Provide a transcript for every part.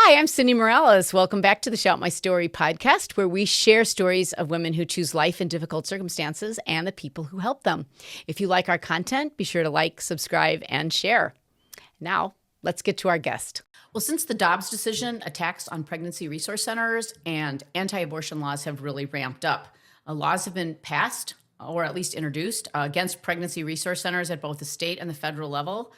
Hi, I'm Cindy Morales. Welcome back to the Shout My Story podcast, where we share stories of women who choose life in difficult circumstances and the people who help them. If you like our content, be sure to like, subscribe, and share. Now, let's get to our guest. Well, since the Dobbs decision, attacks on pregnancy resource centers and anti-abortion laws have really ramped up. Laws have been passed, or at least introduced, against pregnancy resource centers at both the state and the federal level.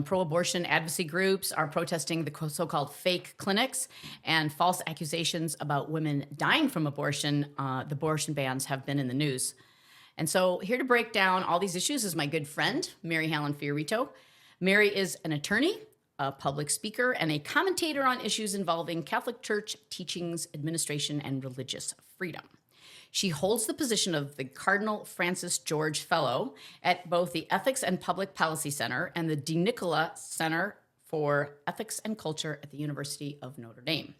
Pro-abortion advocacy groups are protesting the so-called fake clinics and false accusations about women dying from abortion. The abortion bans have been in the news. And so here to break down all these issues is my good friend, Mary Hallon FioRito. Mary is an attorney, a public speaker, and a commentator on issues involving Catholic Church teachings, administration, and religious freedom. She holds the position of the Cardinal Francis George Fellow at both the Ethics and Public Policy Center and the De Nicola Center for Ethics and Culture at the University of Notre Dame.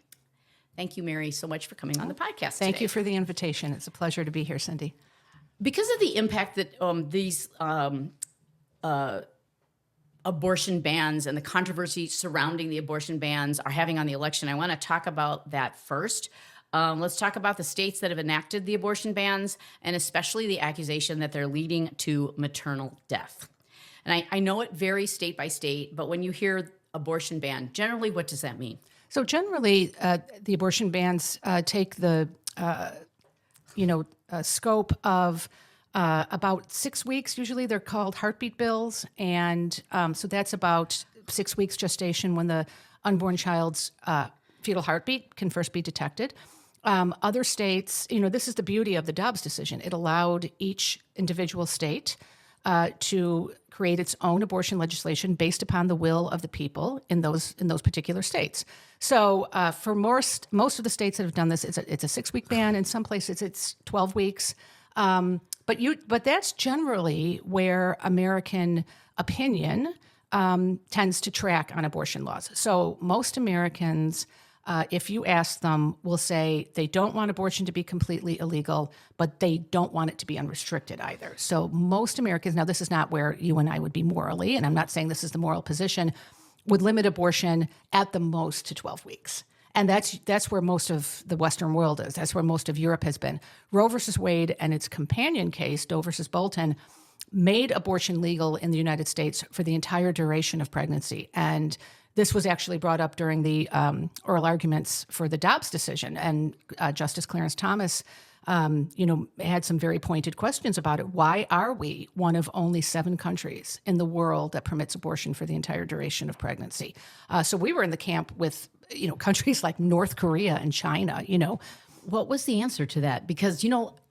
Thank you, Mary, so much for coming on the podcast Thank today. you for the invitation. It's a pleasure to be here, Cindy. Because of the impact that these abortion bans and the controversy surrounding the abortion bans are having on the election, I want to talk about that first. Let's talk about the states that have enacted the abortion bans, and especially the accusation that they're leading to maternal death. And I know it varies state by state, but when you hear abortion ban, generally, what does that mean? So generally, the abortion bans take the scope of about 6 weeks. Usually, they're called heartbeat bills, and so that's about 6 weeks gestation when the unborn child's fetal heartbeat can first be detected. Other states, this is the beauty of the Dobbs decision. It allowed each individual state to create its own abortion legislation based upon the will of the people in those particular states. So for most of the states that have done this, it's a 6-week ban. In some places, it's 12 weeks. But that's generally where American opinion tends to track on abortion laws. So most Americans, if you ask them, will say they don't want abortion to be completely illegal, but they don't want it to be unrestricted either. So most Americans, now this is not where you and I would be morally, and I'm not saying this is the moral position, would limit abortion at the most to 12 weeks. And that's where most of the Western world is. That's where most of Europe has been. Roe versus Wade and its companion case, Doe versus Bolton, made abortion legal in the United States for the entire duration of pregnancy. And this was actually brought up during the oral arguments for the Dobbs decision. And Justice Clarence Thomas, had some very pointed questions about it. Why are we one of only 7 countries in the world that permits abortion for the entire duration of pregnancy? So we were in the camp with, countries like North Korea and China, What was the answer to that? Because,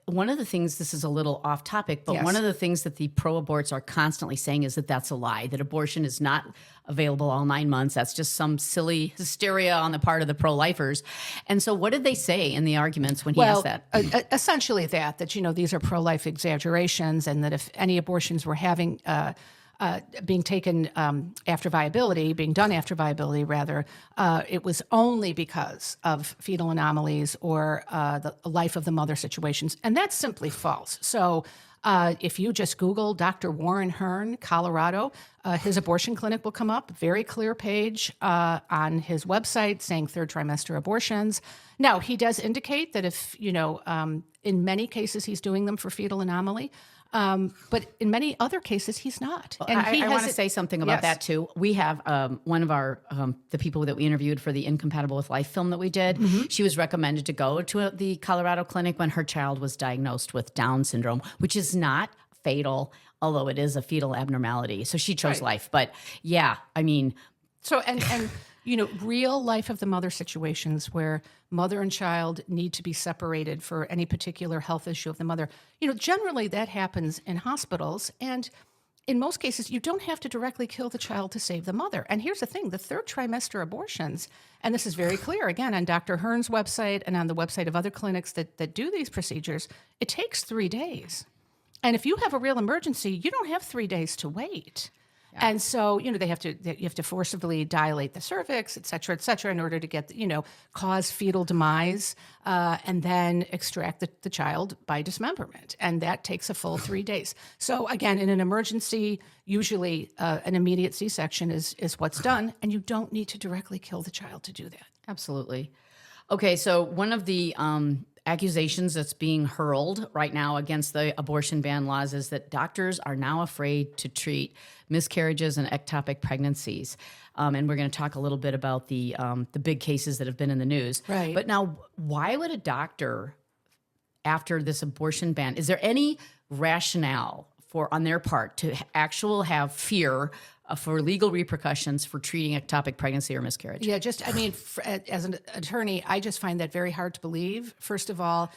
one of the things, this is a little off topic, but Yes. One of the things that the pro-aborts are constantly saying is that that's a lie, that abortion is not available all 9 months. That's just some silly hysteria on the part of the pro-lifers. And so what did they say in the arguments when he asked that? Essentially that these are pro-life exaggerations, and that if any abortions were being taken after viability, being done after viability, rather, it was only because of fetal anomalies or the life of the mother situations. And that's simply false. So if you just Google Dr. Warren Hearn, Colorado, his abortion clinic will come up, very clear page on his website saying 3rd trimester abortions. Now, he does indicate that if, in many cases he's doing them for fetal anomaly, but in many other cases, he's not. And I want to say something about that, too. We have one of our, the people that we interviewed for the Incompatible with Life film that we did, she was recommended to go to the Colorado clinic when her child was diagnosed with Down syndrome, which is not fatal, although it is a fetal abnormality. So she chose life. But yeah, I mean. So, and real life of the mother situations where mother and child need to be separated for any particular health issue of the mother, generally that happens in hospitals. And in most cases, you don't have to directly kill the child to save the mother. And here's the thing, the 3rd trimester abortions, and this is very clear, again, on Dr. Hearn's website and on the website of other clinics that do these procedures, it takes 3 days. And if you have a real emergency, you don't have 3 days to wait. And so, you have to forcibly dilate the cervix, et cetera, in order to get, cause fetal demise, and then extract the child by dismemberment. And that takes a full 3 days. So again, in an emergency, usually an immediate C-section is what's done, and you don't need to directly kill the child to do that. Absolutely. Okay, so one of the accusations that's being hurled right now against the abortion ban laws is that doctors are now afraid to treat miscarriages and ectopic pregnancies. And we're going to talk a little bit about the big cases that have been in the news. Right. But now, why would a doctor, after this abortion ban, is there any rationale on their part to have fear for legal repercussions for treating ectopic pregnancy or miscarriage? Yeah, as an attorney, I just find that very hard to believe. First of all,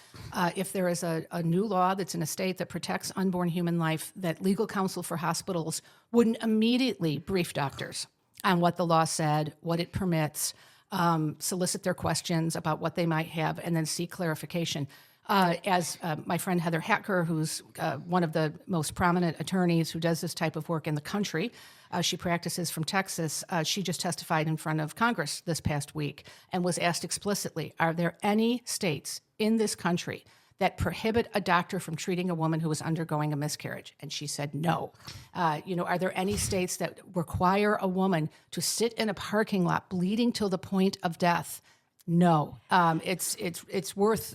if there is a new law that's in a state that protects unborn human life, that legal counsel for hospitals wouldn't immediately brief doctors on what the law said, what it permits, solicit their questions about what they might have, and then seek clarification. As my friend Heather Hacker, who's one of the most prominent attorneys who does this type of work in the country, she practices from Texas. She just testified in front of Congress this past week and was asked explicitly, are there any states in this country that prohibit a doctor from treating a woman who is undergoing a miscarriage? And she said no. Are there any states that require a woman to sit in a parking lot bleeding till the point of death? No. It's worth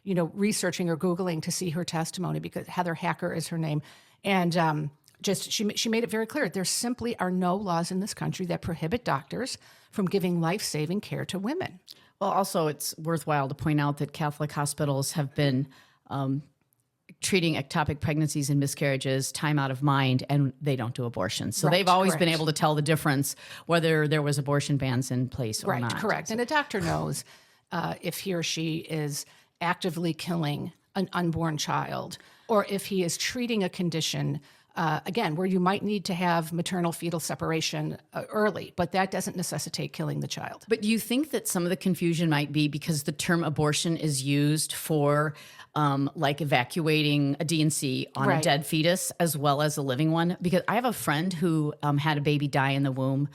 researching or Googling to see her testimony, because Heather Hacker is her name. And she made it very clear. There simply are no laws in this country that prohibit doctors from giving life-saving care to women. Well, also, it's worthwhile to point out that Catholic hospitals have been treating ectopic pregnancies and miscarriages time out of mind, and they don't do abortions. So they've always been able to tell the difference whether there was abortion bans in place or not. Correct. And a doctor knows if he or she is actively killing an unborn child, or if he is treating a condition, again, where you might need to have maternal-fetal separation early, but that doesn't necessitate killing the child. But do you think that some of the confusion might be because the term abortion is used for like evacuating a D&C on a dead fetus as well as a living one? Because I have a friend who had a baby die in the womb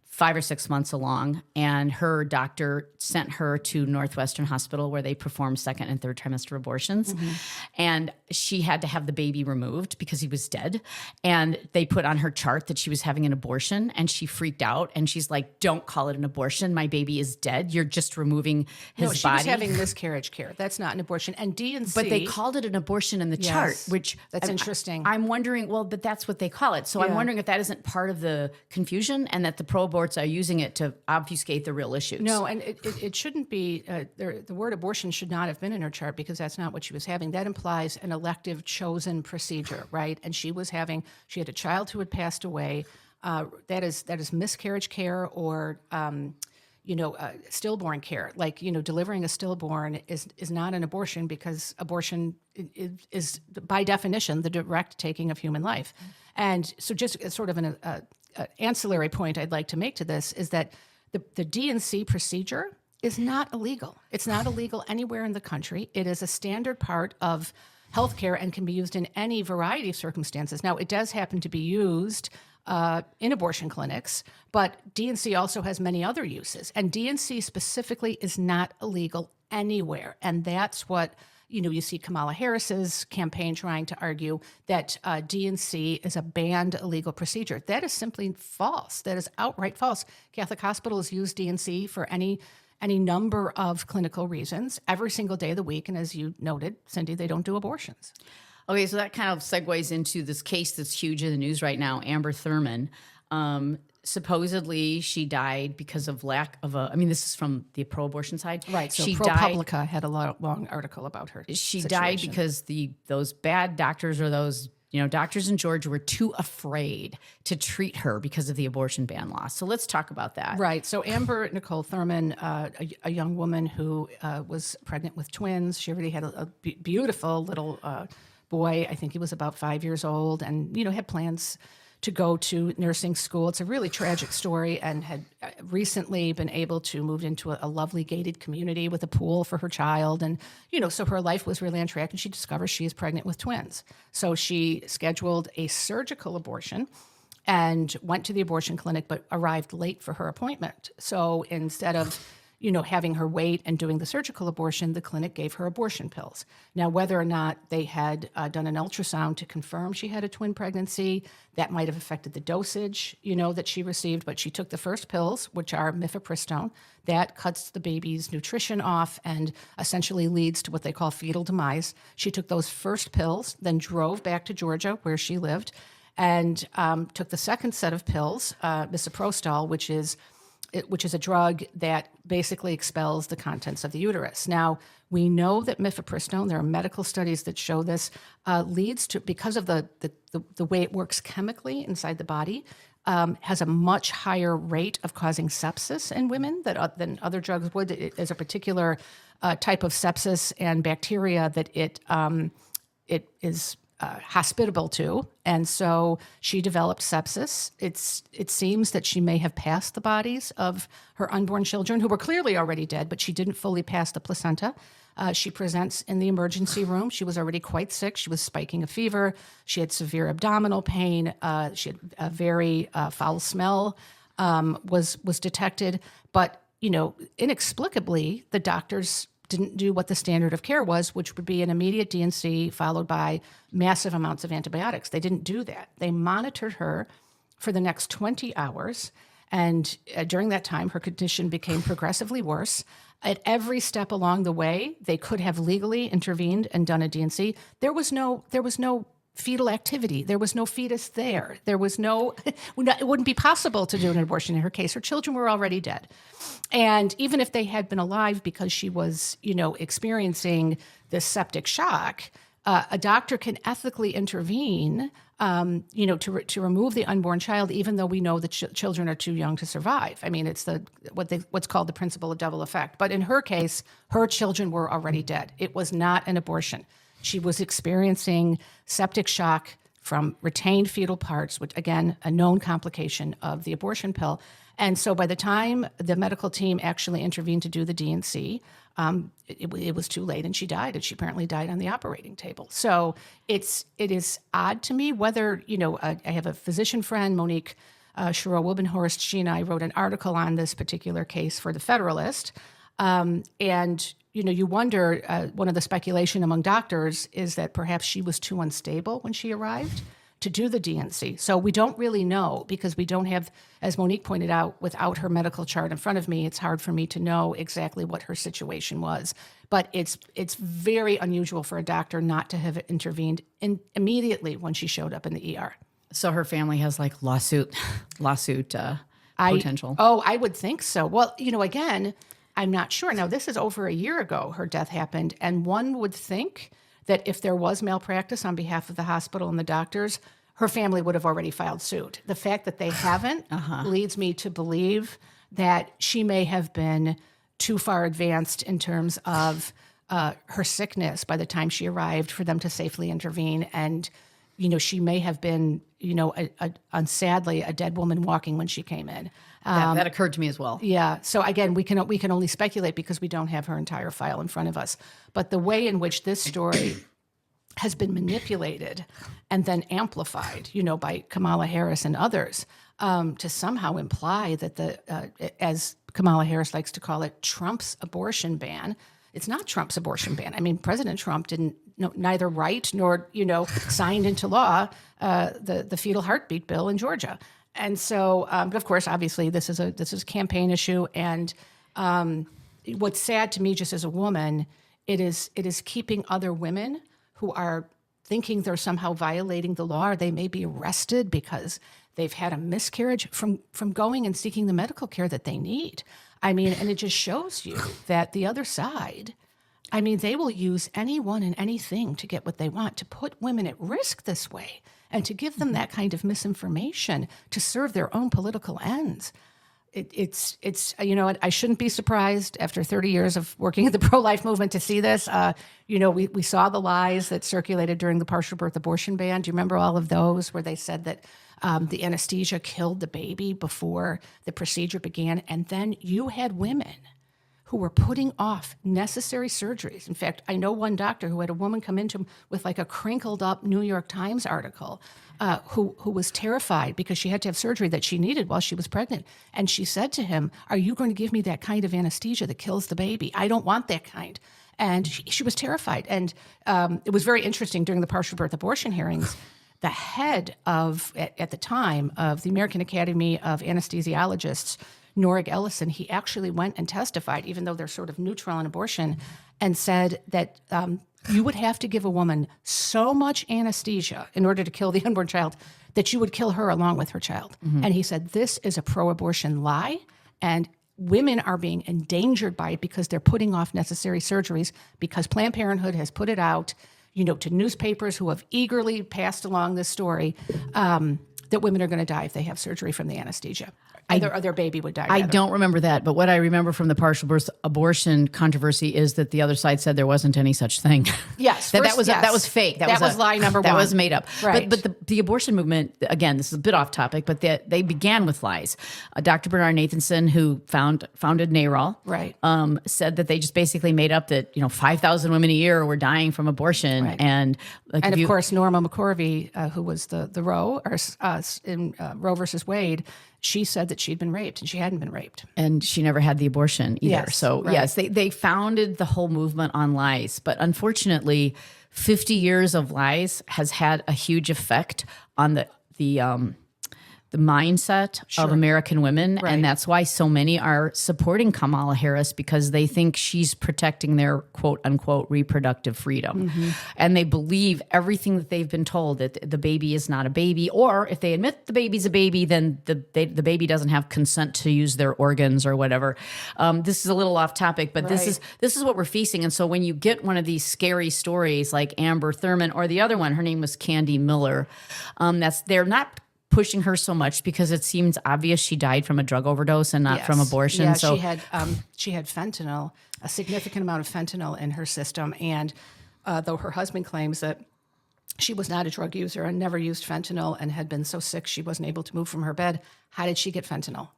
5 or 6 months along, and her doctor sent her to Northwestern Hospital where they perform second and third trimester abortions. Mm-hmm. And she had to have the baby removed because he was dead. And they put on her chart that she was having an abortion, and she freaked out. And she's like, don't call it an abortion. My baby is dead. You're just removing his body. No, she was having miscarriage care. That's not an abortion. And D&C. But they called it an abortion in the chart, which that's interesting. I'm wondering, but that's what they call it. So I'm wondering if that isn't part of the confusion, and that the pro-aborts are using it to obfuscate the real issues. No, and it shouldn't be, the word abortion should not have been in her chart, because that's not what she was having. That implies an elective chosen procedure, right? And she had a child who had passed away. That is miscarriage care or, stillborn care. Like, delivering a stillborn is not an abortion, because abortion is by definition the direct taking of human life. And so just as sort of an ancillary point I'd like to make to this is that the D&C procedure is not illegal. It's not illegal anywhere in the country. It is a standard part of healthcare and can be used in any variety of circumstances. Now, it does happen to be used in abortion clinics, but D&C also has many other uses. And D&C specifically is not illegal anywhere. And that's what, you see Kamala Harris's campaign trying to argue that D&C is a banned illegal procedure. That is simply false. That is outright false. Catholic hospitals use D&C for any number of clinical reasons every single day of the week. And as you noted, Cindy, they don't do abortions. Okay, so that kind of segues into this case that's huge in the news right now, Amber Thurman. Supposedly, she died because of lack of this is from the pro-abortion side. Right, so ProPublica had a long article about her She situation. died because those bad doctors, or those doctors in Georgia, were too afraid to treat her because of the abortion ban law. So let's talk about that. Right. So Amber Nicole Thurman, a young woman who was pregnant with twins. She already had a beautiful little boy. I think he was about 5 years old, and had plans to go to nursing school. It's a really tragic story, and had recently been able to move into a lovely gated community with a pool for her child. And, so her life was really on track, and she discovers she is pregnant with twins. So she scheduled a surgical abortion. and went to the abortion clinic, but arrived late for her appointment. So instead of, having her wait and doing the surgical abortion, the clinic gave her abortion pills. Now, whether or not they had done an ultrasound to confirm she had a twin pregnancy, that might have affected the dosage, that she received. But she took the first pills, which are mifepristone. That cuts the baby's nutrition off and essentially leads to what they call fetal demise. She took those first pills, then drove back to Georgia, where she lived, and took the second set of pills, misoprostol, which is a drug that basically expels the contents of the uterus. Now, we know that mifepristone, there are medical studies that show this, leads to, because of the way it works chemically inside the body, has a much higher rate of causing sepsis in women than other drugs would. There's a particular type of sepsis and bacteria that it is hospitable to, and so she developed sepsis. It seems that she may have passed the bodies of her unborn children, who were clearly already dead, but she didn't fully pass the placenta. She presents in the emergency room. She was already quite sick. She was spiking a fever. She had severe abdominal pain. She had a very foul smell was detected, but inexplicably, the doctors didn't do what the standard of care was, which would be an immediate D&C followed by massive amounts of antibiotics. They didn't do that. They monitored her for the next 20 hours, and during that time, her condition became progressively worse. At every step along the way, they could have legally intervened and done a D&C. There was no fetal activity. There was no fetus there. There was no, it wouldn't be possible to do an abortion in her case. Her children were already dead. And even if they had been alive because she was, experiencing this septic shock, a doctor can ethically intervene, to remove the unborn child, even though we know the children are too young to survive. I mean, it's what's called the principle of double effect. But in her case, her children were already dead. It was not an abortion. She was experiencing septic shock from retained fetal parts, which, again, a known complication of the abortion pill. And so by the time the medical team actually intervened to do the D&C, it was too late and she died, and she apparently died on the operating table. So it is odd to me whether, I have a physician friend, Monique Shiro-Wilbenhorst. She and I wrote an article on this particular case for The Federalist. And you wonder, one of the speculation among doctors is that perhaps she was too unstable when she arrived to do the D&C. So we don't really know, because we don't have, as Monique pointed out, without her medical chart in front of me, it's hard for me to know exactly what her situation was. But it's very unusual for a doctor not to have intervened immediately when she showed up in the ER. So her family has like lawsuit potential. I would think so. Well, again, I'm not sure. Now, this is over a year ago her death happened, and one would think that if there was malpractice on behalf of the hospital and the doctors, her family would have already filed suit. The fact that they haven't leads me to believe that she may have been too far advanced in terms of her sickness by the time she arrived for them to safely intervene. And, she may have been, sadly, a dead woman walking when she came in. That occurred to me as well. Yeah. So again, we can only speculate because we don't have her entire file in front of us. But the way in which this story has been manipulated and then amplified, by Kamala Harris and others, to somehow imply that as Kamala Harris likes to call it, Trump's abortion ban. It's not Trump's abortion ban. I mean, President Trump didn't neither write nor signed into law the fetal heartbeat bill in Georgia. And so, but of course, obviously, this is a campaign issue. And what's sad to me, just as a woman, it is keeping other women who are thinking they're somehow violating the law, or they may be arrested because they've had a miscarriage, from going and seeking the medical care that they need. I mean, and it just shows you that the other side, I mean, they will use anyone and anything to get what they want, to put women at risk this way, and to give them that kind of misinformation to serve their own political ends. It's I shouldn't be surprised after 30 years of working in the pro-life movement to see this. We saw the lies that circulated during the partial birth abortion ban. Do you remember all of those where they said that the anesthesia killed the baby before the procedure began? And then you had women who were putting off necessary surgeries. In fact, I know one doctor who had a woman come into him with like a crinkled up New York Times article, who was terrified because she had to have surgery that she needed while she was pregnant. And she said to him, "Are you going to give me that kind of anesthesia that kills the baby? I don't want that kind." And she was terrified. And it was very interesting during the partial birth abortion hearings. The head of, at the time, of the American Academy of Anesthesiologists, Norig Ellison, he actually went and testified, even though they're sort of neutral on abortion, and said that you would have to give a woman so much anesthesia in order to kill the unborn child that you would kill her along with her child. Mm-hmm. And he said, this is a pro-abortion lie, and women are being endangered by it because they're putting off necessary surgeries because Planned Parenthood has put it out, to newspapers who have eagerly passed along this story, that women are going to die if they have surgery from the anesthesia. Or their baby would die. I don't remember that, but what I remember from the partial birth abortion controversy is that the other side said there wasn't any such thing. Yes. that was fake. That was lie number one. That was made up. Right. But the abortion movement, again, this is a bit off topic, but they began with lies. Dr. Bernard Nathanson, who founded NARAL, right, said that they just basically made up that 5,000 women a year were dying from abortion, right. And of course Norma McCorvey, who was the Roe in Roe versus Wade. She said that she'd been raped, and she hadn't been raped. And she never had the abortion either. Yes, so, right. Yes, they founded the whole movement on lies. But unfortunately, 50 years of lies has had a huge effect on the mindset of American women. Right. And that's why so many are supporting Kamala Harris, because they think she's protecting their quote unquote reproductive freedom. Mm-hmm. And they believe everything that they've been told, that the baby is not a baby, or if they admit the baby's a baby, then the baby doesn't have consent to use their organs or whatever. This is a little off topic, but right. this is what we're facing. And so when you get one of these scary stories like Amber Thurman, or the other one, her name was Candy Miller, they're not pushing her so much because it seems obvious she died from a drug overdose and not from abortion. Yeah, so she had fentanyl, a significant amount of fentanyl in her system. And though her husband claims that she was not a drug user and never used fentanyl and had been so sick she wasn't able to move from her bed, how did she get fentanyl?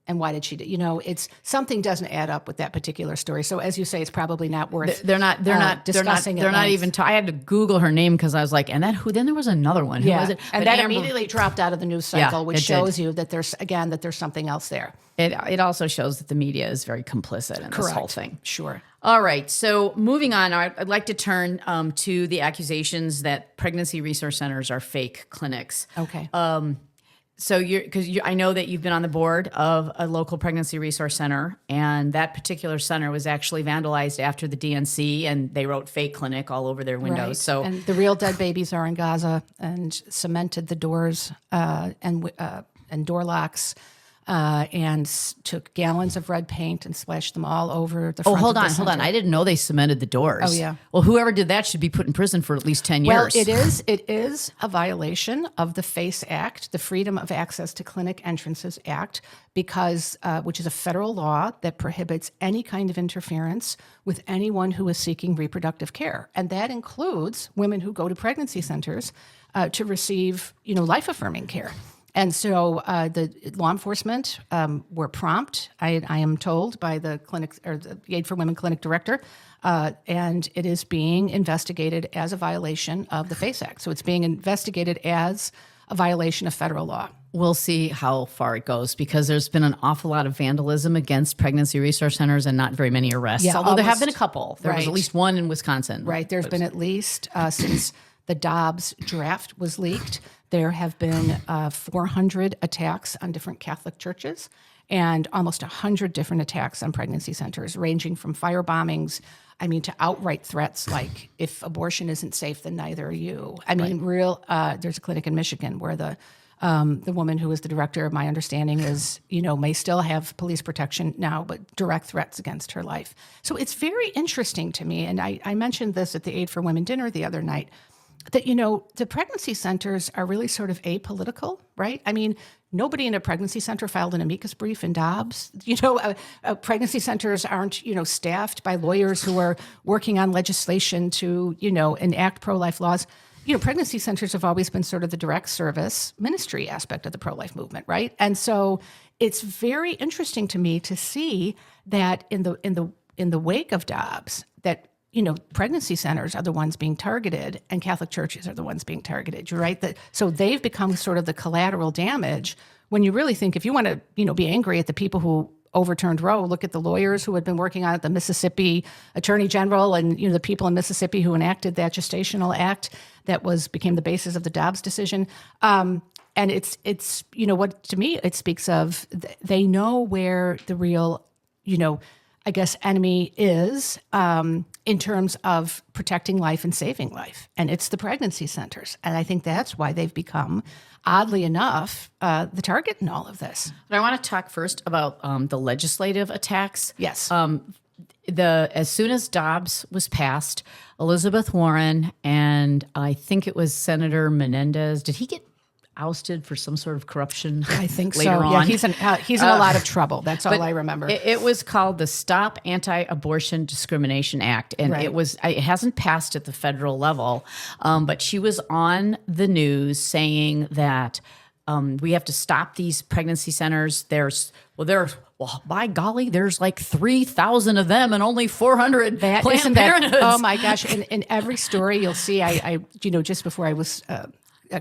And why did she do? It's something doesn't add up with that particular story. So as you say, it's probably not worth. They're not discussing. They're not even. I had to Google her name because I was like, and that who? Then there was another one. Who was it? And that immediately dropped out of the news cycle, which shows you that there's something else there. It also shows that the media is very complicit in this whole thing. Sure. All right. So moving on, I'd like to turn to the accusations that pregnancy resource centers are fake clinics. Okay. So I know that you've been on the board of a local pregnancy resource center, and that particular center was actually vandalized after the DNC, and they wrote fake clinic all over their windows. Right. So, and the real dead babies are in Gaza, and cemented the doors and door locks, and took gallons of red paint and splashed them all over the front hold of the center. on. I didn't know they cemented the doors. Oh, yeah. Well, whoever did that should be put in prison for at least 10 years. Well, it is a violation of the FACE Act, the Freedom of Access to Clinic Entrances Act, because which is a federal law that prohibits any kind of interference with anyone who is seeking reproductive care. And that includes women who go to pregnancy centers to receive, life-affirming care. And so the law enforcement were prompt, I am told, by the clinic, or the Aid for Women clinic director, and it is being investigated as a violation of the FACE Act. So it's being investigated as a violation of federal law. We'll see how far it goes, because there's been an awful lot of vandalism against pregnancy resource centers and not very many arrests, although there have been a couple. There was at least one in Wisconsin. Right. There's been at least, since the Dobbs draft was leaked, there have been 400 attacks on different Catholic churches and almost 100 different attacks on pregnancy centers, ranging from fire bombings, to outright threats like, if abortion isn't safe, then neither are you. There's a clinic in Michigan where the woman who is the director, my understanding is, may still have police protection now, but direct threats against her life. So it's very interesting to me, and I mentioned this at the Aid for Women dinner the other night, that, the pregnancy centers are really sort of apolitical, right? Nobody in a pregnancy center filed an amicus brief in Dobbs. Pregnancy centers aren't, staffed by lawyers who are working on legislation to, enact pro-life laws. Pregnancy centers have always been sort of the direct service ministry aspect of the pro-life movement, right? And so it's very interesting to me to see that in the wake of Dobbs, that pregnancy centers are the ones being targeted and Catholic churches are the ones being targeted. You're right. So they've become sort of the collateral damage when you really think, if you want to, be angry at the people who overturned Roe, look at the lawyers who had been working on it, the Mississippi Attorney General and, the people in Mississippi who enacted that gestational act that became the basis of the Dobbs decision. And it's what to me it speaks of, they know where the real, I guess, enemy is in terms of protecting life and saving life. And it's the pregnancy centers. And I think that's why they've become, oddly enough, the target in all of this. But I want to talk first about the legislative attacks. Yes. As soon as Dobbs was passed, Elizabeth Warren and I think it was Senator Menendez, did he get ousted for some sort of corruption? I think later so. on. Yeah, he's in a lot of trouble. That's all I remember. It was called the Stop Anti-Abortion Discrimination Act, and Right. it hasn't passed at the federal level. But she was on the news saying that we have to stop these pregnancy centers. By golly, there's like 3,000 of them and only 400 Planned Parenthoods. Oh my gosh! In every story you'll see, I just before I was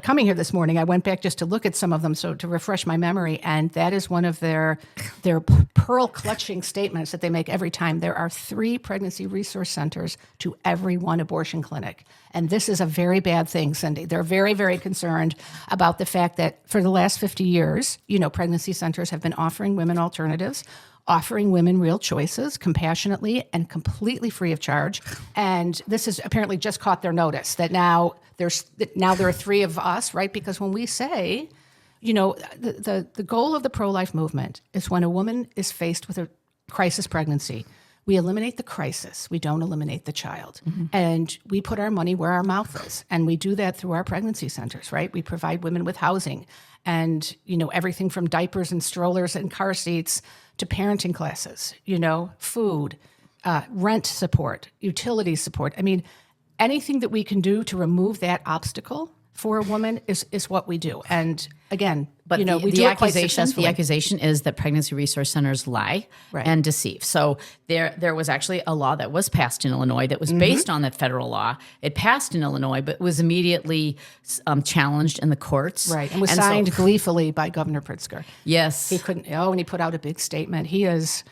coming here this morning, I went back just to look at some of them, so to refresh my memory, and that is one of their pearl clutching statements that they make every time. There are 3 pregnancy resource centers to every one abortion clinic, and this is a very bad thing, Cindy. They're very, very concerned about the fact that for the last 50 years, pregnancy centers have been offering women alternatives, offering women real choices compassionately and completely free of charge. And this has apparently just caught their notice that now there are 3 of us, right? Because when we say, the goal of the pro-life movement is when a woman is faced with a crisis pregnancy, we eliminate the crisis. We don't eliminate the child. Mm-hmm. And we put our money where our mouth is. And we do that through our pregnancy centers, right? We provide women with housing and, everything from diapers and strollers and car seats to parenting classes, food, rent support, utility support. I mean, anything that we can do to remove that obstacle for a woman is what we do. And again, we do it quite successfully. The accusation is that pregnancy resource centers lie and deceive. So there was actually a law that was passed in Illinois that was based on that federal law. It passed in Illinois, but was immediately challenged in the courts. Right, and was signed gleefully by Governor Pritzker. Yes. He couldn't, and he put out a big statement. He is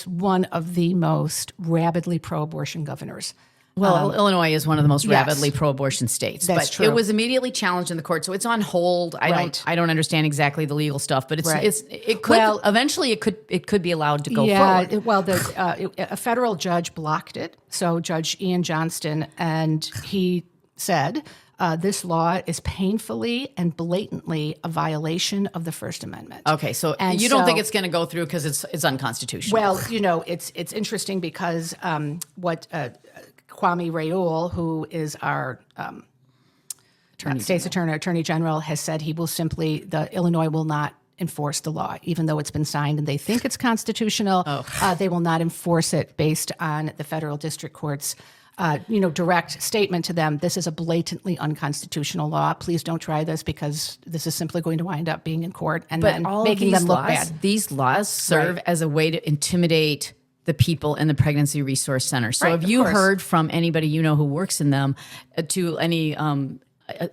one of the most rabidly pro-abortion governors. Well, Illinois is one of the most rabidly pro-abortion states. That's but true. It was immediately challenged in the court, so it's on hold. I don't understand exactly the legal stuff, but eventually it could be allowed to go forward. A federal judge blocked it. So Judge Ian Johnston, and he said this law is painfully and blatantly a violation of the First Amendment. Okay, so you don't think it's going to go through because it's unconstitutional? Well, it's interesting because what Kwame Raoul, who is our Attorney General, has said Illinois will not enforce the law, even though it's been signed and they think it's constitutional. They will not enforce it based on the federal district court's direct statement to them. This is a blatantly unconstitutional law. Please don't try this because this is simply going to wind up being in court and then making them look bad. These laws serve as a way to intimidate the people in the pregnancy resource center. So have you heard from anybody who works in them to any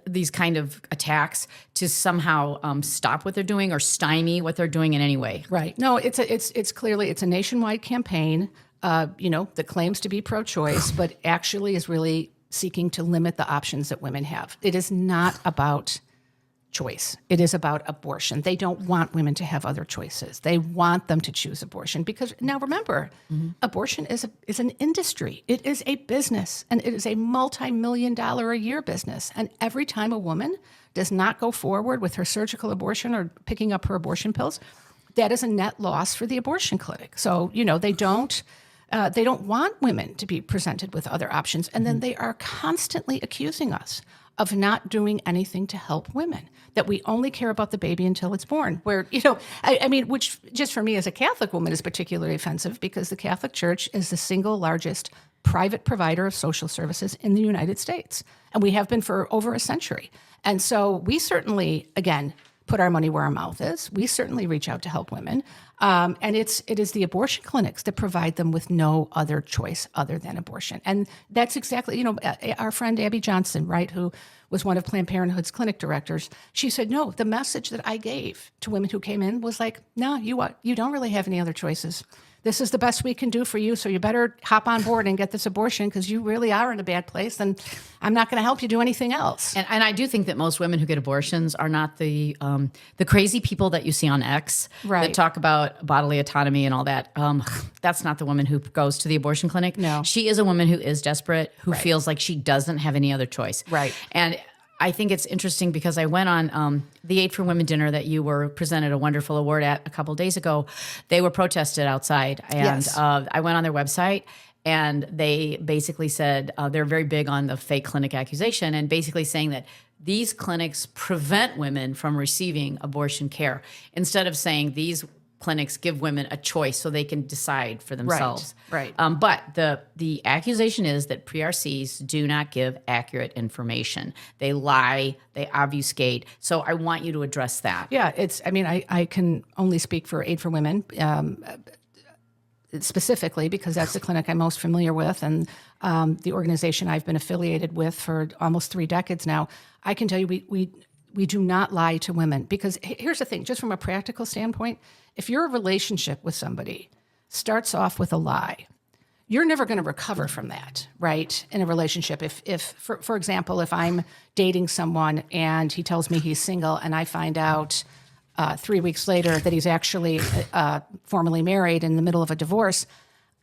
these kind of attacks to somehow stop what they're doing or stymie what they're doing in any way? Right. No, it's clearly a nationwide campaign, that claims to be pro-choice, but actually is really seeking to limit the options that women have. It is not about choice. It is about abortion. They don't want women to have other choices. They want them to choose abortion because now remember, abortion is an industry. It is a business, and it is a multi-million-dollar a year business. And every time a woman does not go forward with her surgical abortion or picking up her abortion pills, that is a net loss for the abortion clinic. So, they don't want women to be presented with other options. And then they are constantly accusing us of not doing anything to help women, that we only care about the baby until it's born, where, which just for me as a Catholic woman is particularly offensive because the Catholic Church is the single largest private provider of social services in the United States. And we have been for over a century. And so we certainly, again, put our money where our mouth is. We certainly reach out to help women. And it is the abortion clinics that provide them with no other choice other than abortion. And that's exactly, our friend Abby Johnson, right, who was one of Planned Parenthood's clinic directors, she said, no, the message that I gave to women who came in was like, no, you don't really have any other choices. This is the best we can do for you, so you better hop on board and get this abortion because you really are in a bad place, and I'm not going to help you do anything else. And I do think that most women who get abortions are not the crazy people that you see on X that talk about bodily autonomy and all that. That's not the woman who goes to the abortion clinic. No. She is a woman who is desperate, who feels like she doesn't have any other choice. Right. And I think it's interesting because I went on the Aid for Women dinner that you were presented a wonderful award at a couple of days ago. They were protested outside, and I went on their website, and they basically said they're very big on the fake clinic accusation, and basically saying that these clinics prevent women from receiving abortion care instead of saying these clinics give women a choice so they can decide for themselves. Right. But the accusation is that pre-RCs do not give accurate information. They lie, they obfuscate. So I want you to address that. Yeah, I can only speak for Aid for Women specifically because that's the clinic I'm most familiar with and the organization I've been affiliated with for almost 3 decades now. I can tell you we do not lie to women because here's the thing, just from a practical standpoint, if your relationship with somebody starts off with a lie, you're never going to recover from that, right? In a relationship. If for example, if I'm dating someone and he tells me he's single and I find out 3 weeks later that he's actually formally married in the middle of a divorce,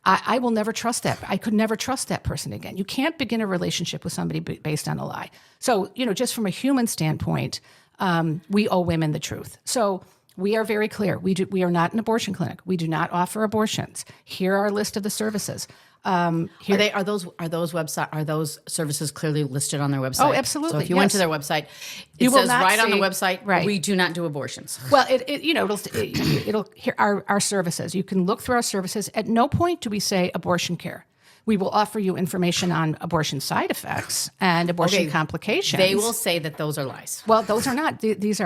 I will never trust that. I could never trust that person again. You can't begin a relationship with somebody based on a lie. So, just from a human standpoint, we owe women the truth. So we are very clear. We are not an abortion clinic. We do not offer abortions. Here are a list of the services. Are those services clearly listed on their website? Oh, absolutely. So if you went to their website, it says right on the website, we do not do abortions. Well, it'll here our services. You can look through our services. At no point do we say abortion care. We will offer you information on abortion side effects and abortion complications. They will say that those are lies. Well, those are not. These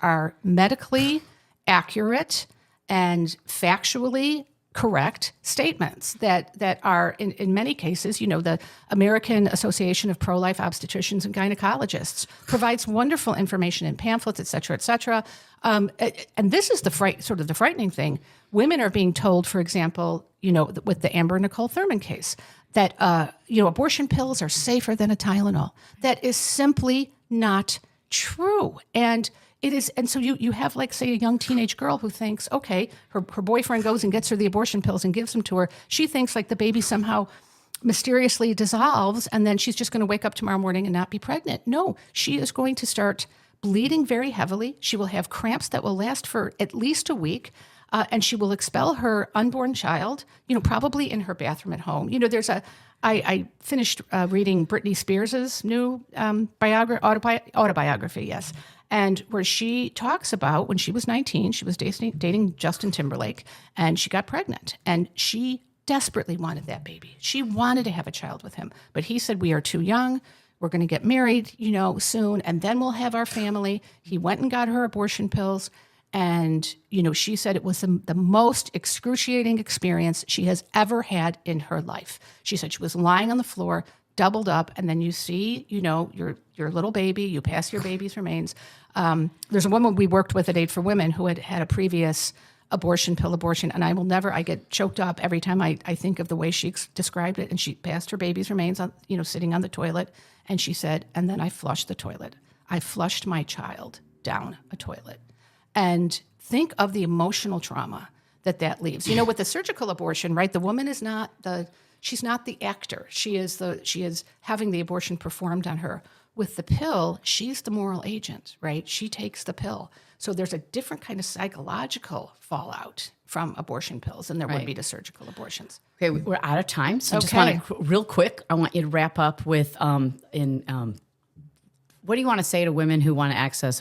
are medically accurate and factually correct statements that are in many cases, the American Association of Pro-Life Obstetricians and Gynecologists provides wonderful information in pamphlets, et cetera, et cetera. And this is the frightening thing. Women are being told, for example, with the Amber Nicole Thurman case, that abortion pills are safer than a Tylenol. That is simply not true. And it is, and so you have, like, say, a young teenage girl who thinks, okay, her boyfriend goes and gets her the abortion pills and gives them to her. She thinks like the baby somehow mysteriously dissolves and then she's just going to wake up tomorrow morning and not be pregnant. No, she is going to start bleeding very heavily. She will have cramps that will last for at least a week. And she will expel her unborn child, probably in her bathroom at home. I finished reading Britney Spears' new autobiography, yes. And where she talks about when she was 19, she was dating Justin Timberlake, and she got pregnant. And she desperately wanted that baby. She wanted to have a child with him. But he said, we are too young. We're going to get married, soon, and then we'll have our family. He went and got her abortion pills. And, she said it was the most excruciating experience she has ever had in her life. She said she was lying on the floor, doubled up, and then you see, your little baby, you pass your baby's remains. There's a woman we worked with at Aid for Women who had a previous abortion, and I get choked up every time I think of the way she described it. And she passed her baby's remains, on, sitting on the toilet. And she said, and then I flushed the toilet. I flushed my child down a toilet. And think of the emotional trauma that leaves. With the surgical abortion, right? The woman is she's not the actor. She is having the abortion performed on her. With the pill, she's the moral agent, right? She takes the pill. So there's a different kind of psychological fallout from abortion pills than there would be to surgical abortions. Okay, we're out of time. So just want to, real quick, I want you to wrap up with, what do you want to say to women who want to access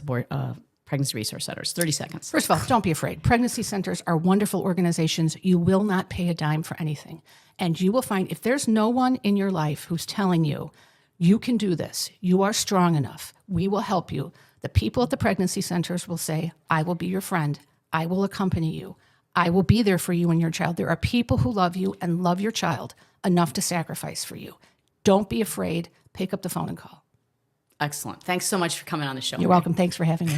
pregnancy resource centers? 30 seconds. First of all, don't be afraid. Pregnancy centers are wonderful organizations. You will not pay a dime for anything. And you will find, if there's no one in your life who's telling you, you can do this, you are strong enough, we will help you, The people at the pregnancy centers will say, I will be your friend. I will accompany you. I will be there for you and your child. There are people who love you and love your child enough to sacrifice for you. Don't be afraid. Pick up the phone and call. Excellent. Thanks so much for coming on the show. You're welcome. Thanks for having me.